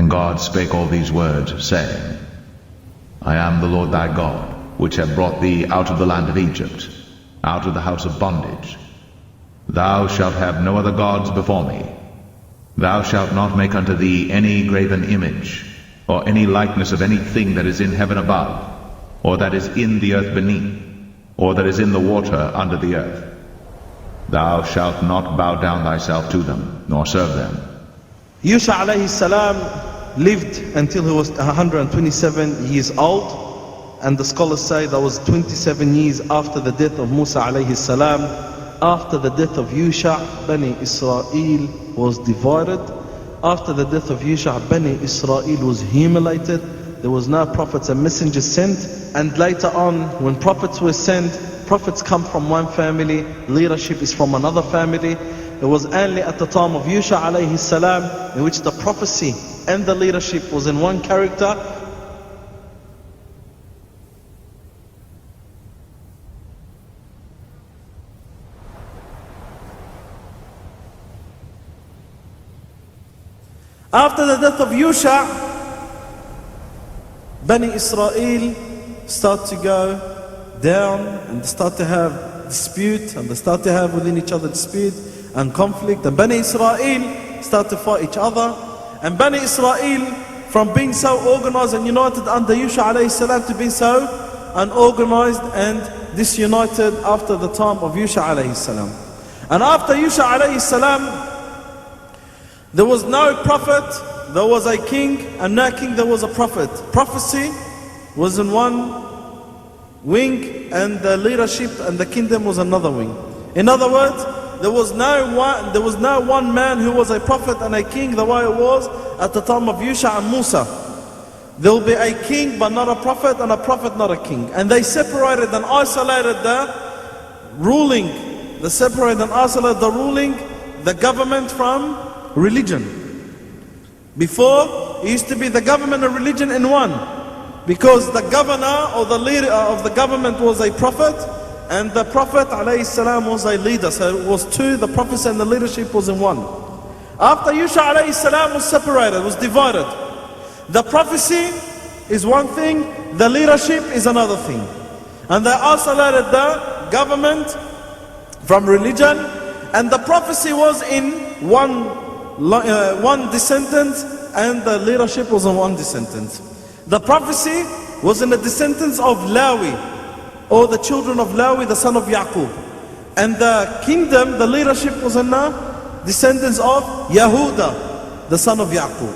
And God spake all these words, saying, I am the Lord thy God, which have brought thee out of the land of Egypt, out of the house of bondage. Thou shalt have no other gods before me. Thou shalt not make unto thee any graven image, or any likeness of anything that is in heaven above, or that is in the earth beneath, or that is in the water under the earth. Thou shalt not bow down thyself to them, nor serve them. Yusha alayhi salam lived until he was 127 years old. And the scholars say that was 27 years after the death of Musa alayhi salam. After the death of Yusha, Bani Israel was divided. After the death of Yusha, Bani Israel was humiliated. There was no prophets and messengers sent. And later on, when prophets were sent, prophets come from one family, leadership is from another family. It was only at the time of Yusha alayhi salam in which the prophecy and the leadership was in one character. After the death of Yusha, Bani Israel start to go down and start to have dispute, and they start to have within each other dispute and conflict, and Bani Israel start to fight each other. And Bani Israel, from being so organized and united under Yusha alayhi salam, to being so unorganized and disunited after the time of Yusha alayhi salam. And after Yusha alayhi salam, there was no prophet, there was a king, and no king, there was a prophet. Prophecy was in one wing, and the leadership and the kingdom was another wing. In other words, there was no one man who was a prophet and a king the way it was at the time of Yusha and Musa. There will be a king but not a prophet, and a prophet not a king. And they separated and isolated the ruling. They separated and isolated the ruling, the government from religion. Before, it used to be the government and religion in one, because the governor or the leader of the government was a prophet, and the prophet alayhi salam was a leader. So it was two, the prophecy and the leadership was in one. After Yusha alayhi salam was separated, was divided, the prophecy is one thing, the leadership is another thing. And they isolated the government from religion, and the prophecy was in one descendant, and the leadership was in one descendant. The prophecy was in the descendants of Lawi, or the children of Lawi, the son of Yaqub. And the kingdom, the leadership was in the descendants of Yahuda, the son of Yaqub.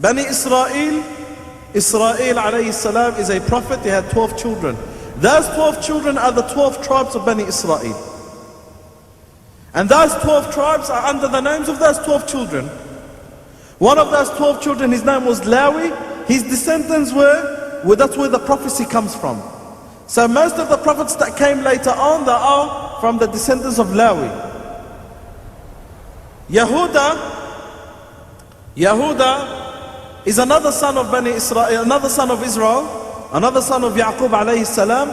Bani Israel, Israel alayhi salam is a prophet. He had 12 children. Those 12 children are the 12 tribes of Bani Israel. And those 12 tribes are under the names of those 12 children. One of those 12 children, his name was Lawi. His descendants that's where the prophecy comes from. So most of the prophets that came later on, they are from the descendants of Lawi. Yahuda is another son of Bani Israel, another son of Israel, another son of Yaqub alayhi salam.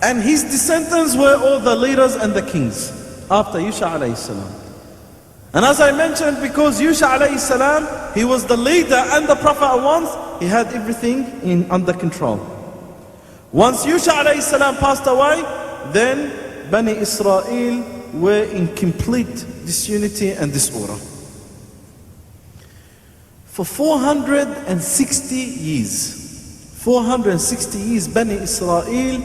And his descendants were all the leaders and the kings after Yusha alayhi salam. And as I mentioned, because Yusha alayhi salam, he was the leader and the prophet at once, he had everything under control. Once Yusha alayhi salam passed away, then Bani Israel were in complete disunity and disorder. For 460 years, Bani Israel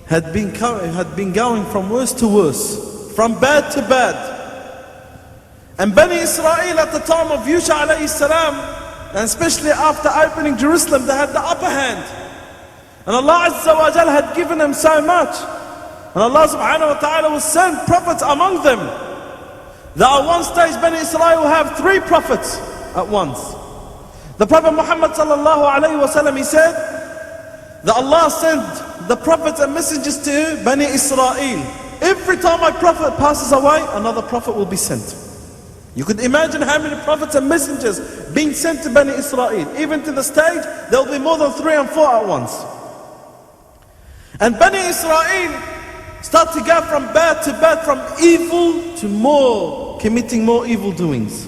had been going from worse to worse, from bad to bad. And Bani Israel at the time of Yusha alayhi salam, and especially after opening Jerusalem, they had the upper hand. And Allah Azza wa Jal had given them so much. And Allah subhanahu wa ta'ala will send prophets among them. That at one stage Bani Israel will have 3 prophets at once. The Prophet Mohammad sallallahu alayhi wa sallam, he said that Allah sent the prophets and messengers to Bani Israel. Every time a prophet passes away, another prophet will be sent. You could imagine how many prophets and messengers being sent to Bani Israel. Even to the stage, there will be more than 3 and 4 at once. And Bani Israel start to go from bad, from evil to committing more evil doings.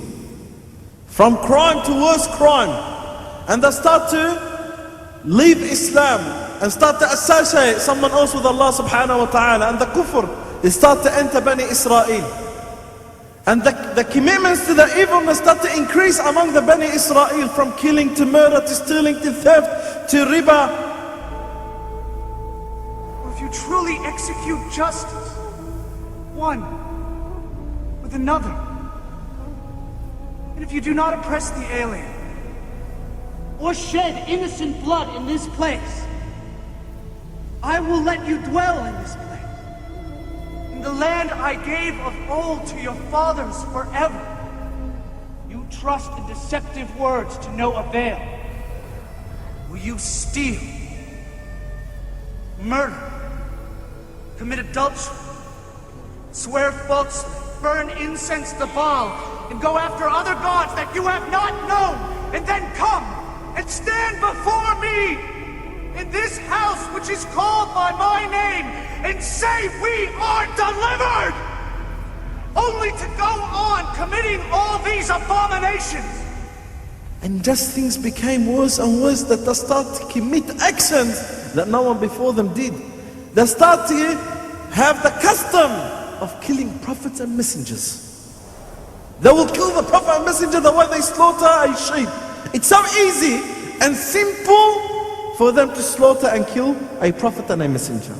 from crime to worse crime, and they start to leave Islam and start to associate someone else with Allah subhanahu wa ta'ala, and the kufr, they start to enter Bani Israel. And the commitments to the evilness start to increase among the Bani Israel, from killing to murder to stealing to theft to riba. If you truly execute justice, one with another, and if you do not oppress the alien, or shed innocent blood in this place, I will let you dwell in this place, in the land I gave of old to your fathers forever. You trust in deceptive words to no avail. Will you steal, murder, commit adultery, swear falsely, burn incense to Baal, and go after other gods that you have not known, and then come and stand before me in this house which is called by my name and say we are delivered, only to go on committing all these abominations? And just things became worse and worse, that they start to commit actions that no one before them did. They start to have the custom of killing prophets and messengers. They will kill the prophet and messenger the way they slaughter a sheep. It's so easy and simple for them to slaughter and kill a prophet and a messenger.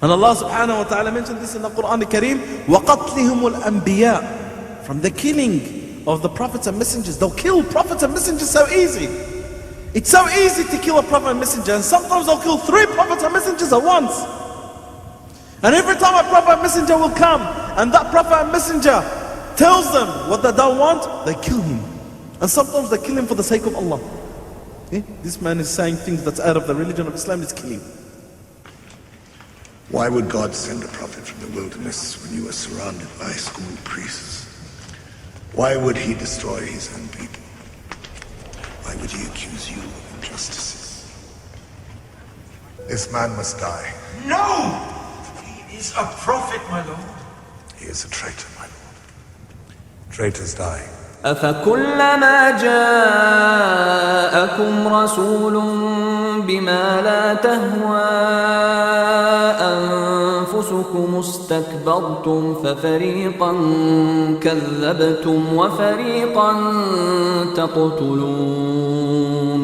And Allah subhanahu wa ta'ala mentioned this in the Quran al-Kareem, وَقَتْلِهُمُ الْأَنْبِيَاءِ, from the killing of the prophets and messengers. They'll kill prophets and messengers so easy. It's so easy to kill a prophet and messenger, and sometimes they'll kill 3 prophets and messengers at once. And every time a prophet and messenger will come, and that prophet and messenger tells them what they don't want, they kill him. And sometimes they kill him for the sake of Allah. This man is saying things that's out of the religion of Islam, let's kill him. Why would God send a prophet from the wilderness when you are surrounded by school priests? Why would he destroy his own people? Why would he accuse you of injustices? This man must die. No! He is a prophet, my lord. He is a traitor, my lord. Traitors die. أفكلما جاءكم رسول بما لا تهوى أنفسكم استكبرتم ففريقا كذبتم وفريقا تقتلون